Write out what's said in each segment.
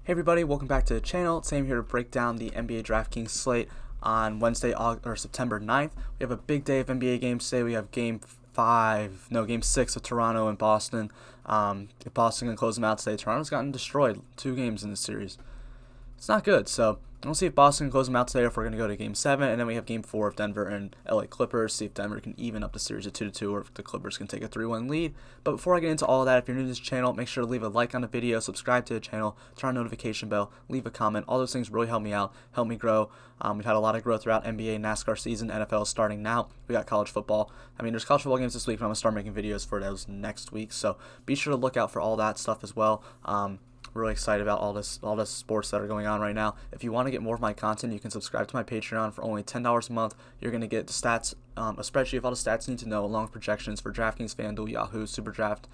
Hey everybody, welcome back to the channel. Sam here to break down the NBA Draftkings slate on Wednesday, September 9th. We have a big day of NBA games today. We have game 6 of Toronto and Boston. If Boston can close them out today, Toronto's gotten destroyed 2 games in this series. It's not good, so we'll see if Boston can close them out today or if we're going to go to game 7, and then we have game 4 of Denver and LA Clippers, see if Denver can even up the series to 2-2 or if the Clippers can take a 3-1 lead. But before I get into all of that, if you're new to this channel, make sure to leave a like on the video, subscribe to the channel, turn on the notification bell, leave a comment. All those things really help me out, help me grow. We've had a lot of growth throughout NBA and NASCAR season. NFL is starting now. We got college football. There's college football games this week, but I'm going to start making videos for those next week, so be sure to look out for all that stuff as well. Really excited about all this sports that are going on right now. If you want to get more of my content, you can subscribe to my Patreon for only $10 a month. You're going to get the stats, a spreadsheet of all the stats you need to know, along with projections for DraftKings, FanDuel, Yahoo, SuperDraft.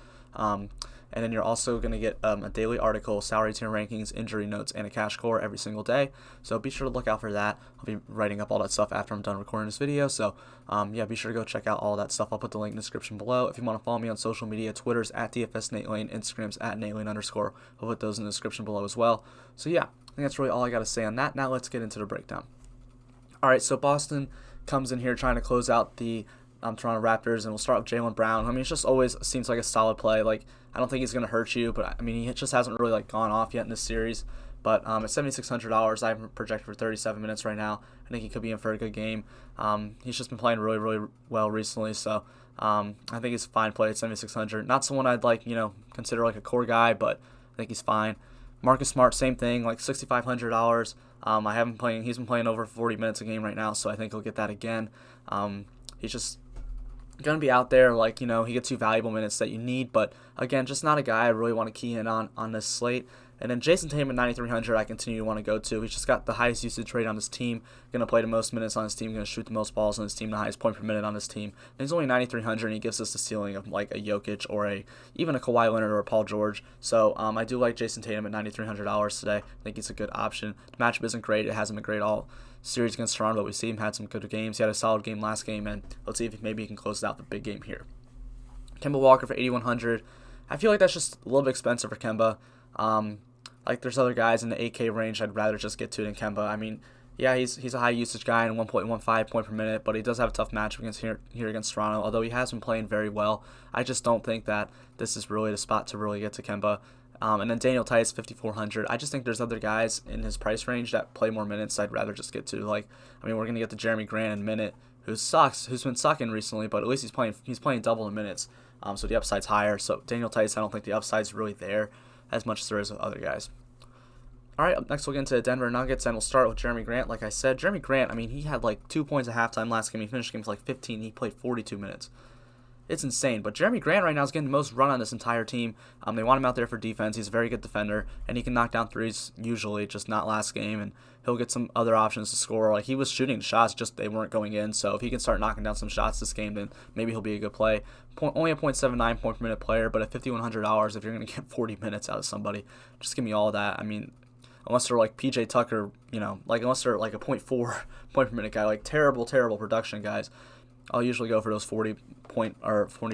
And then you're also going to get a daily article, salary tier rankings, injury notes, and a cash core every single day. So be sure to look out for that. I'll be writing up all that stuff after I'm done recording this video. So be sure to go check out all that stuff. I'll put the link in the description below. If you want to follow me on social media, Twitter's at DFSNateLane, Instagram's at @NateLane_. I'll put those in the description below as well. So I think that's really all I got to say on that. Now let's get into the breakdown. All right, so Boston comes in here trying to close out the Toronto Raptors, and we'll start with Jaylen Brown. It just always seems like a solid play. I don't think he's going to hurt you, but he just hasn't really gone off yet in this series. But at $7,600, I have him projected for 37 minutes right now. I think he could be in for a good game. He's just been playing really, really well recently, so I think he's a fine play at 7,600. Not someone I'd consider a core guy, but I think he's fine. Marcus Smart, same thing, $6,500. I haven't playing. He's been playing over 40 minutes a game right now, so I think he'll get that again. He's just going to be out there, he gets you valuable minutes that you need, but again, just not a guy I really want to key in on this slate. And then Jason Tatum at 9,300, I continue to want to go to. He's just got the highest usage rate on his team, going to play the most minutes on his team, going to shoot the most balls on his team, the highest point per minute on his team. And he's only 9,300, and he gives us the ceiling of a Jokic or even a Kawhi Leonard or a Paul George. So I do like Jason Tatum at $9,300 today. I think he's a good option. The matchup isn't great. It hasn't been great all series against Toronto, but we see him had some good games. He had a solid game last game, and let's see if maybe he can close out the big game here. Kemba Walker for 8,100. I feel like that's just a little bit expensive for Kemba. There's other guys in the 8K range I'd rather just get to than Kemba. He's a high usage guy and 1.15 point per minute, but he does have a tough matchup here against Toronto, although he has been playing very well. I just don't think that this is really the spot to really get to Kemba. And then Daniel Tice, 5,400. I just think there's other guys in his price range that play more minutes I'd rather just get to. We're going to get to Jeremy Grant in a minute, who's been sucking recently, but at least he's playing double the minutes, so the upside's higher. So Daniel Tice, I don't think the upside's really there as much as there is with other guys. All right, up next we'll get into the Denver Nuggets, and we'll start with Jeremy Grant. Like I said, Jeremy Grant, he had 2 points at halftime last game. He finished the game with 15. He played 42 minutes. It's insane. But Jeremy Grant right now is getting the most run on this entire team. They want him out there for defense. He's a very good defender, and he can knock down threes usually, just not last game. And he'll get some other options to score. He was shooting shots, just they weren't going in. So if he can start knocking down some shots this game, then maybe he'll be a good play. Only a .79 point per minute player, but at $5,100, if you're going to get 40 minutes out of somebody, just give me all that. Unless they're PJ Tucker, unless they're a .4 point per minute guy, terrible production guys, I'll usually go for those 40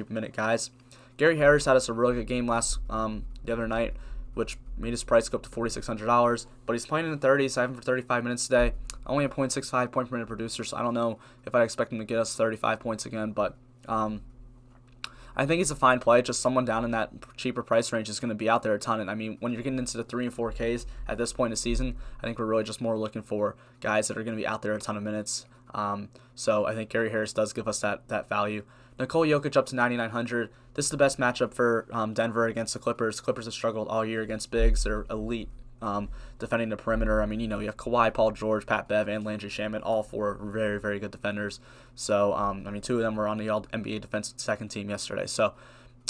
minute guys. Gary Harris had us a really good game the other night, which made his price go up to $4,600. But he's playing in the 30s. I have him for 35 minutes today. Only a .65 point per minute producer, so I don't know if I'd expect him to get us 35 points again. But I think he's a fine play. Just someone down in that cheaper price range is going to be out there a ton. And when you're getting into the 3 and 4Ks at this point in the season, I think we're really just more looking for guys that are going to be out there a ton of minutes. So I think Gary Harris does give us that value. Nikola Jokic up to 9,900. This is the best matchup for Denver against the Clippers. Clippers have struggled all year against bigs. They're elite defending the perimeter. You have Kawhi, Paul George, Pat Bev, and Landry Shamet, all 4 very, very good defenders. So, 2 of them were on the All-NBA defense second team yesterday. So,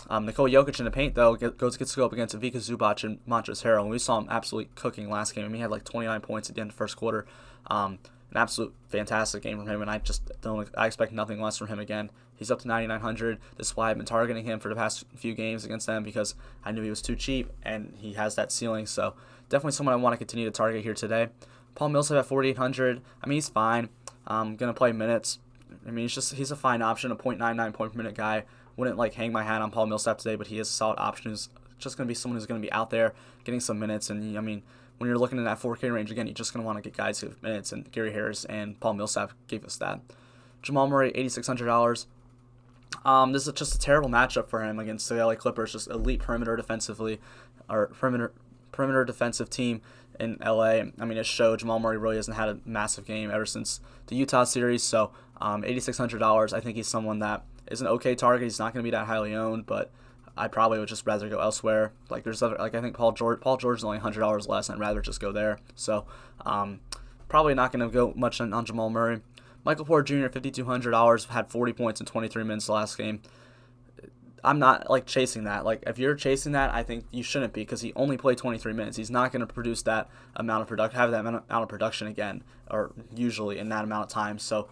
Nikola Jokic in the paint, though, gets to go up against Ivica Zubac and Montrezl Harrell, and we saw him absolutely cooking last game. He had 29 points at the end of the first quarter. An absolute fantastic game from him, and I expect nothing less from him again. He's up to 9,900. This is why I've been targeting him for the past few games against them, because I knew he was too cheap, and he has that ceiling. So definitely someone I want to continue to target here today. Paul Millsap at 4,800. He's fine. Going to play minutes. He's a fine option, a .99 point per minute guy. Wouldn't hang my hat on Paul Millsap today, but he is a solid option. He's just going to be someone who's going to be out there getting some minutes, and when you're looking in that 4K range, again, you're just going to want to get guys who have minutes, and Gary Harris and Paul Millsap gave us that. Jamal Murray, $8,600. This is just a terrible matchup for him against the LA Clippers, just elite perimeter defensively, or perimeter defensive team in LA. I mean, it showed. Jamal Murray really hasn't had a massive game ever since the Utah series, so $8,600. I think he's someone that is an okay target. He's not going to be that highly owned, but I probably would just rather go elsewhere. Like there's other, like I think Paul George is only $100 less, and I'd rather just go there. So probably not going to go much on Jamal Murray. Michael Porter Jr. $5,200, had 40 points in 23 minutes the last game. I'm not like chasing that. Like if you're chasing that, I think you shouldn't be, because he only played 23 minutes. He's not going to produce that amount of production, have that amount of production again, or usually in that amount of time. So,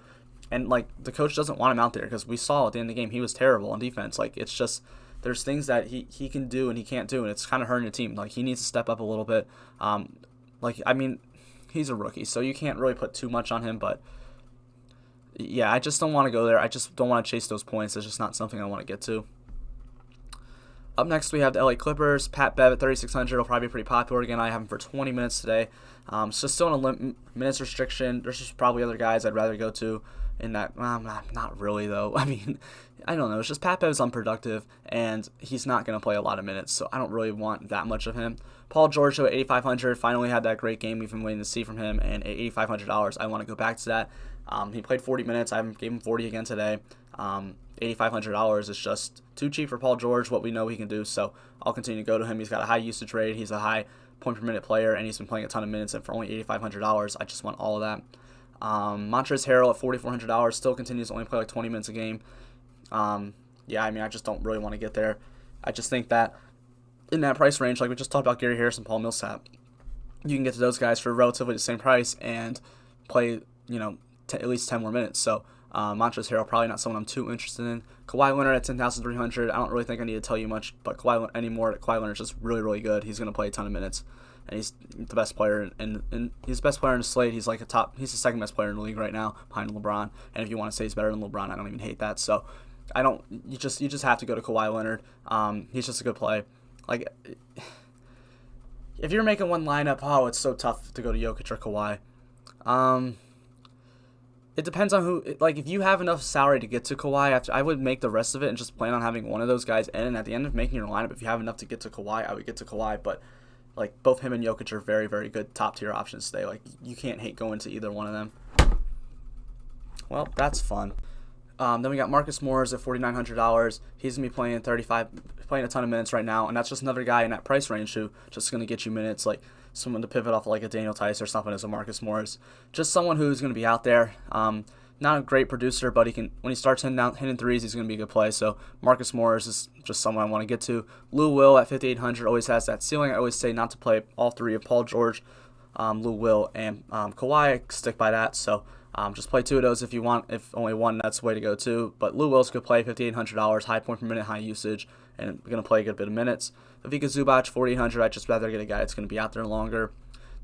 and like the coach doesn't want him out there, because we saw at the end of the game he was terrible on defense. Like it's just, there's things that he can do and he can't do, and it's kind of hurting the team. Like he needs to step up a little bit. He's a rookie, so you can't really put too much on him, but yeah, I just don't want to go there. I just don't want to chase those points. It's just not something I want to get to. Up next, we have the LA Clippers. Pat Bev at $3,600 will probably be pretty popular again. I have him for 20 minutes today. So still in a minutes restriction. There's just probably other guys I'd rather go to in that. Not really, though. I mean, I don't know. It's just Pat Bev's unproductive, and he's not going to play a lot of minutes, so I don't really want that much of him. Paul George at $8,500 finally had that great game we've been waiting to see from him, and at $8,500, I want to go back to that. He played 40 minutes. I gave him 40 again today. $8,500 is just too cheap for Paul George, what we know he can do, so I'll continue to go to him. He's got a high usage rate. He's a high point per minute player, and he's been playing a ton of minutes, and for only $8,500, I just want all of that. Montrezl Harrell at $4,400 still continues to only play like 20 minutes a game. I just don't really want to get there. I just think that in that price range, like we just talked about Gary Harris and Paul Millsap, you can get to those guys for relatively the same price and play, at least 10 more minutes. So Montrezl Harrell probably not someone I'm too interested in. Kawhi Leonard at $10,300. I don't really think I need to tell you much, but Kawhi Leonard's just really, really good. He's going to play a ton of minutes, and he's the best player, and he's the best player in the slate. He's he's the second best player in the league right now behind LeBron. And if you want to say he's better than LeBron, I don't even hate that. So you just have to go to Kawhi Leonard. He's just a good play. Like if you're making one lineup, it's so tough to go to Jokic or Kawhi. It depends on who. Like if you have enough salary to get to Kawhi, I would make the rest of it and just plan on having one of those guys in. And at the end of making your lineup, if you have enough to get to Kawhi, I would get to Kawhi. But like both him and Jokic are very, very good top tier options today. Like you can't hate going to either one of them. Well, that's fun. Then we got Marcus Morris at $4,900. He's gonna be playing a ton of minutes right now, and that's just another guy in that price range who just gonna get you minutes, like someone to pivot off of like a Daniel Tice or something as a Marcus Morris. Just someone who's gonna be out there. Not a great producer, but when he starts hitting threes, he's gonna be a good play. So Marcus Morris is just someone I want to get to. Lou Will at $5,800 always has that ceiling. I always say not to play all three of Paul George, Lou Will, and Kawhi. Stick by that. So. Just play two of those if you want. If only one, that's the way to go too. But Lou Will's good play, $5,800, high point per minute, high usage, and going to play a good bit of minutes. Vika Zubac, $4,800. I'd just rather get a guy that's going to be out there longer.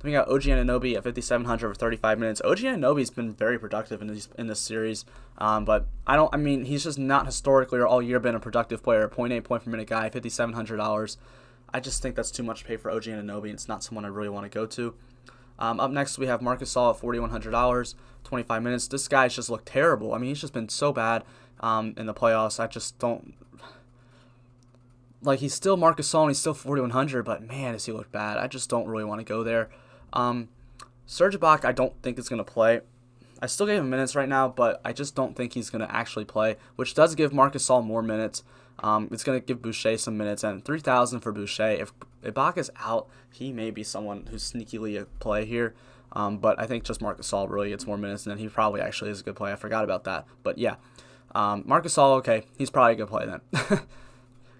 Then we got OG Anunoby at $5,700 for 35 minutes. OG Anunoby's been very productive in this series, but he's just not historically or all year been a productive player. 0.8 point per minute guy, $5,700. I just think that's too much to pay for OG Anunoby, and it's not someone I really want to go to. Up next, we have Marcus Gasol at $4,100, 25 minutes. This guy's just looked terrible. I mean, he's just been so bad in the playoffs. I just don't... Like, he's still Marcus Gasol, and he's still $4,100, but man, does he look bad. I just don't really want to go there. Serge Ibaka, I don't think is going to play. I still gave him minutes right now, but I just don't think he's going to actually play, which does give Marcus Gasol more minutes. It's going to give Boucher some minutes, and $3,000 for Boucher. If Ibaka's out, he may be someone who's sneakily a play here, but I think just Marcus Gasol really gets more minutes, and then he probably actually is a good play. I forgot about that, but yeah. Marcus Gasol, okay, he's probably a good play then.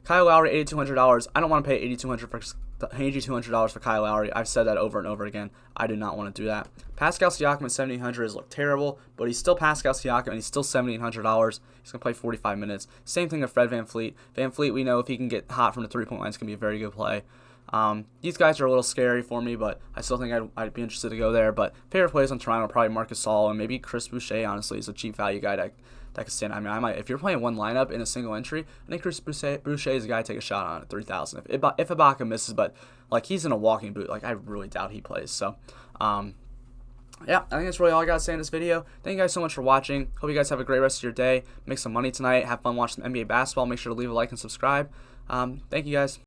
Kyle Lowry, $8,200. I don't want to pay $8,200 for Kyle Lowry. I've said that over and over again. I do not want to do that. Pascal Siakam at $7,800 has looked terrible, but he's still Pascal Siakam, and he's still $7,800. He's going to play 45 minutes. Same thing with Fred VanVleet. VanVleet, we know if he can get hot from the three-point line, it's going to be a very good play. These guys are a little scary for me, but I still think I'd be interested to go there. But favorite plays on Toronto are probably Marcus Gasol and maybe Chris Boucher, honestly, is a cheap value guy that could stand. I mean, I might, if you're playing one lineup in a single entry, I think Chris Boucher is a guy to take a shot on at 3,000. If Ibaka misses, but like he's in a walking boot, like I really doubt he plays. So, yeah, I think that's really all I got to say in this video. Thank you guys so much for watching. Hope you guys have a great rest of your day. Make some money tonight. Have fun watching the NBA basketball. Make sure to leave a like and subscribe. Thank you guys.